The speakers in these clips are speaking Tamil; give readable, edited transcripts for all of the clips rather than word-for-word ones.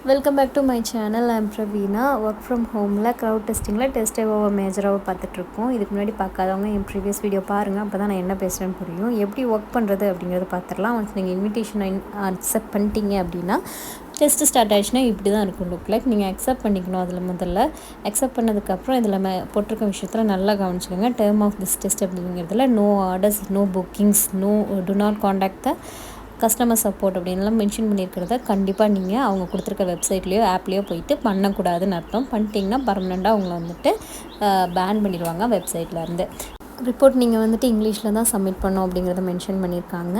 Welcome back to my channel. I'm Praveena. Work from ஹோமில் க்ரௌட் டெஸ்டிங்கில் டெஸ்ட் ஓவர் மேஜராக பார்த்துட்ருக்கோம். இதுக்கு முன்னாடி பார்க்காதவங்க என் ப்ரீவியஸ் வீடியோ பாருங்கள், அப்போ தான் நான் என்ன பேசுகிறேன்னு புரியும். எப்படி ஒர்க் பண்ணுறது அப்படிங்கிறத பார்த்துடலாம். ஒன்ஸ் நீங்கள் இன்விடேஷனை அக்செப்ட் பண்ணிட்டீங்க அப்படின்னா டெஸ்ட்டு ஸ்டார்ட் ஆகிடுச்சுன்னா இப்படி தான் இருக்கும் லுக் லைக். நீங்கள் அக்செப்ட் பண்ணிக்கணும். அதில் முதல்ல அக்செப்ட் பண்ணதுக்கப்புறம் இதில் போட்டிருக்க விஷயத்தில் நல்லா கவனிச்சுக்கோங்க. டேர்ம் ஆஃப் திஸ் டெஸ்ட் அப்படிங்கிறதுல no orders, no bookings, no do not contact the customer support அப்படின்லாம் மென்ஷன் பண்ணியிருக்கிறத கண்டிப்பாக நீங்கள் அவங்க கொடுத்துருக்க வெப்சைட்லேயோ ஆப்லேயோ போயிட்டு பண்ணக்கூடாதுன்னு அர்த்தம். பண்ணிட்டீங்கன்னா பர்மனெண்ட்டாக அவங்கள வந்துட்டு பேன் பண்ணிடுவாங்க வெப்சைட்லேருந்து. ரிப்போர்ட் நீங்கள் வந்துட்டு இங்கிலீஷில் தான் சப்மிட் பண்ணோம் அப்படிங்கிறத மென்ஷன் பண்ணியிருக்காங்க.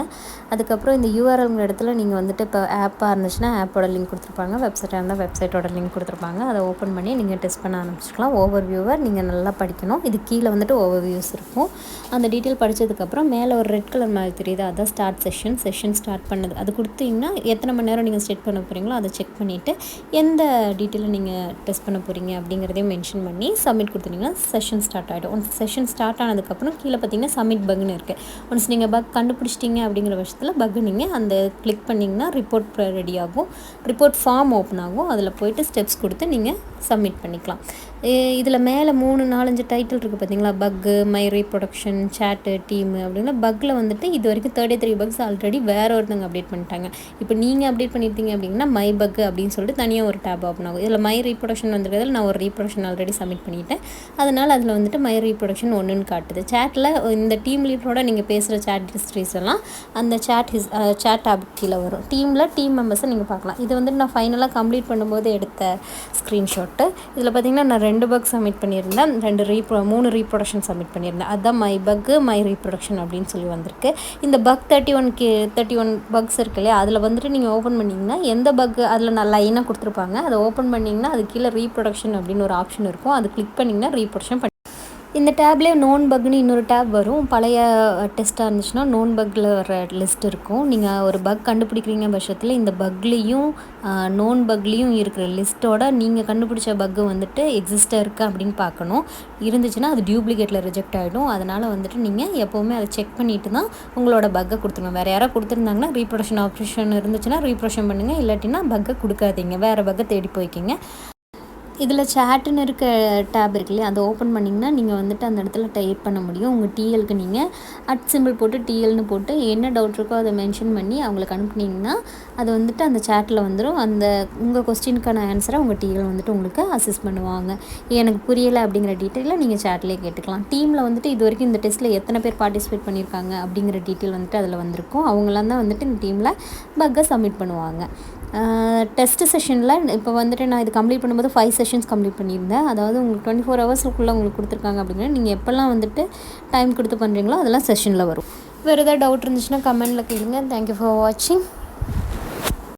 அதுக்கப்புறம் இந்த யூஆர்எல்ங்கிற இடத்துல நீங்கள் வந்துட்டு இப்போ ஆப்பாக இருந்துச்சுன்னா ஆப்போட லிங்க் கொடுத்துருப்பாங்க, வெப்சைட்டாக இருந்தால் வெப்சைட்டோட லிங்க் கொடுத்துருப்பாங்க. அதை ஓப்பன் பண்ணி நீங்கள் டெஸ்ட் பண்ண ஆரம்பிச்சிக்கலாம். ஓவர் வியூவை நீங்கள் நல்லா படிக்கணும். இது கீழே வந்துட்டு ஓவர் வியூஸ் இருக்கும். அந்த டீட்டெயில் படித்ததுக்கப்புறம் மேலே ஒரு ரெட் கலர் மாதிரி தெரியுது, அதான் ஸ்டார்ட் செஷன் ஸ்டார்ட் பண்ணது. அது கொடுத்தீங்கன்னா எத்தனை மணி நேரம் நீங்கள் ஸ்டார்ட் பண்ண போகிறீங்களோ அதை செக் பண்ணிவிட்டு எந்த டீட்டெயிலில் நீங்கள் டெஸ்ட் பண்ண போகிறீங்க அப்படிங்கிறதையும் மென்ஷன் பண்ணி சப்மிட் கொடுத்துட்டிங்கன்னா செஷன் ஸ்டார்ட் ஆகிடும். ஒன்ஸ் செஷன் ஸ்டார்ட் ஆனதுக்கப்புறம் கீழே பார்த்தீங்கன்னா சப்மிட் பக்னு இருக்குது. ஒன்ஸ் நீங்கள் பக் கண்டுபிடிச்சிட்டிங்க அப்படிங்கிற பட்சத்தில் பக் நீங்கள் அந்த கிளிக் பண்ணிங்கன்னா ரிப்போர்ட் ரெடி ஆகும். ரிப்போர்ட் ஃபார்ம் ஓப்பன் ஆகும். அதில் போய்ட்டு ஸ்டெப்ஸ் கொடுத்து நீங்கள் சப்மிட் பண்ணிக்கலாம். இதில் மேலே 3-4 டைட்டில் இருக்குது பார்த்தீங்களா, பக்கு, மை ரீப்ரொடக்ஷன், சேட்டு, டீமு அப்படின்னா பக்கில் வந்துட்டு இது வரைக்கும் 33 பக்ஸ் ஆல்ரெடி வேறு ஒருத்தவங்க அப்டேட் பண்ணிட்டாங்க. இப்போ நீங்கள் அப்டேட் பண்ணியிருந்தீங்க அப்படின்னா மை பக் அப்படின்னு சொல்லிட்டு தனியாக ஒரு டேப் ஓப்பன் ஆகும். இதில் மை ரீப்ரொடக்ஷன் வந்துருக்கிறதுல நான் ஒரு ரீப்ரொடக்ஷன் ஆல்ரெடி சப்மிட் பண்ணிட்டேன். அதனால் அதில் வந்துட்டு மை ரீப்ரொடக்ஷன் 1ன்னு காட்டுது. சேட்டில் இந்த டீம் லீடரோட நீங்கள் பேசுகிற சேட் ஹிஸ்ட்ரிஸ் எல்லாம் அந்த சேட் டேப் கீழே வரும். டீம் மெம்பர்ஸை நீங்கள் பார்க்கலாம். இது வந்துட்டு நான் ஃபைனலாக கம்ப்ளீட் பண்ணும்போது எடுத்த ஸ்க்ரீன்ஷாட்டு. இதில் பார்த்தீங்கன்னா நான் 2 பக் சப்மிட் பண்ணியிருந்தேன், 3 ரீப்ரொடக்ஷன் சப்மிட் பண்ணியிருந்தேன். அதுதான் மை பக்கு, மை ரீப்ரொடக்ஷன் அப்படின்னு சொல்லி வந்திருக்கு. இந்த பக் 31 பக்ஸ் இருக்கு இல்லையா, அதில் வந்துட்டு நீங்கள் ஓப்பன் பண்ணிங்கன்னா எந்த பக் அதில் நான் லைனாக கொடுத்துருப்பாங்க, அதை ஓப்பன் பண்ணிங்கன்னா அது கீழே ரீப்ரொடக்ஷன் அப்படின்னு ஒரு ஆப்ஷன் இருக்கும். அது கிளிக் பண்ணிங்கன்னா ரீப்ரொடக்ஷன் இந்த டேப்லேயே நோன் பக்னு இன்னொரு டேப் வரும். பழைய டெஸ்ட்டாக இருந்துச்சுன்னா நோன் பக்கில் வர லிஸ்ட் இருக்கும். நீங்கள் ஒரு பக் கண்டுபிடிக்கிறீங்க பட்சத்தில் இந்த பக்லேயும் நோன் பக்லேயும் இருக்கிற லிஸ்ட்டோட நீங்கள் கண்டுபிடிச்ச பக்கு வந்துட்டு எக்ஸிஸ்டாக இருக்குது அப்படின்னு பார்க்கணும். இருந்துச்சுன்னா அது டியூப்ளிகேட்டில் ரிஜெக்ட் ஆகிடும். அதனால் வந்துட்டு நீங்கள் எப்போவுமே அதை செக் பண்ணிவிட்டு தான் உங்களோட பக்கை கொடுத்துருங்க. வேறு யாராவது கொடுத்துருந்தாங்கன்னா ரீப்ரொடக்ஷன் ஆப்ஷன் இருந்துச்சுன்னா ரீப்ரொடக்ஷன் பண்ணுங்கள், இல்லாட்டினா பக்கை கொடுக்காதீங்க, வேறு பக்கை தேடி போய்க்கிங்க. இதில் சேட்டுன்னு இருக்க டேப் இருக்கு இல்லையா, அதை ஓப்பன் பண்ணிங்கன்னா நீங்கள் வந்துட்டு அந்த இடத்துல டைப் பண்ண முடியும். உங்கள் டிஎலுக்கு நீங்கள் @ போட்டு டிஎல்னு போட்டு என்ன டவுட் இருக்கோ அதை மென்ஷன் பண்ணி அவங்களுக்கு அனுப்புனீங்கன்னா அது வந்துட்டு அந்த சேட்டில் வந்துடும். அந்த உங்கள் கொஸ்டினுக்கான ஆன்சரை உங்கள் டிஎல் வந்துட்டு உங்களுக்கு அசிஸ்ட் பண்ணுவாங்க. எனக்கு புரியலை அப்படிங்கிற டீட்டெயிலில் நீங்கள் சேட்லேயே கேட்டுக்கலாம். டீமில் வந்துட்டு இது வரைக்கும் இந்த டெஸ்ட்டில் எத்தனை பேர் பார்ட்டிசிபேட் பண்ணியிருக்காங்க அப்படிங்கிற டீட்டெயில் வந்துட்டு அதில் வந்திருக்கும். அவங்களாம் தான் வந்துட்டு இந்த டீமில் பக்கை சப்மிட் பண்ணுவாங்க. டெஸ்ட் செஷனில் இப்போ வந்துட்டு நான் இது கம்ப்ளீட் பண்ணும்போது 5 செஷன்ஸ் கம்ப்ளீட் பண்ணியிருந்தேன். அதாவது உங்களுக்கு 24 ஹவர்ஸுக்குள்ளே உங்களுக்கு கொடுத்துருக்காங்க அப்படின்னா நீங்கள் எப்போல்லாம் வந்துட்டு டைம் கொடுத்து பண்ணுறீங்களோ அதெல்லாம் செஷனில் வரும். வேறு ஏதாவது டவுட் இருந்துச்சுன்னா கமெண்ட்டில் கேளுங்க. தேங்க்யூ ஃபார் வாட்சிங்.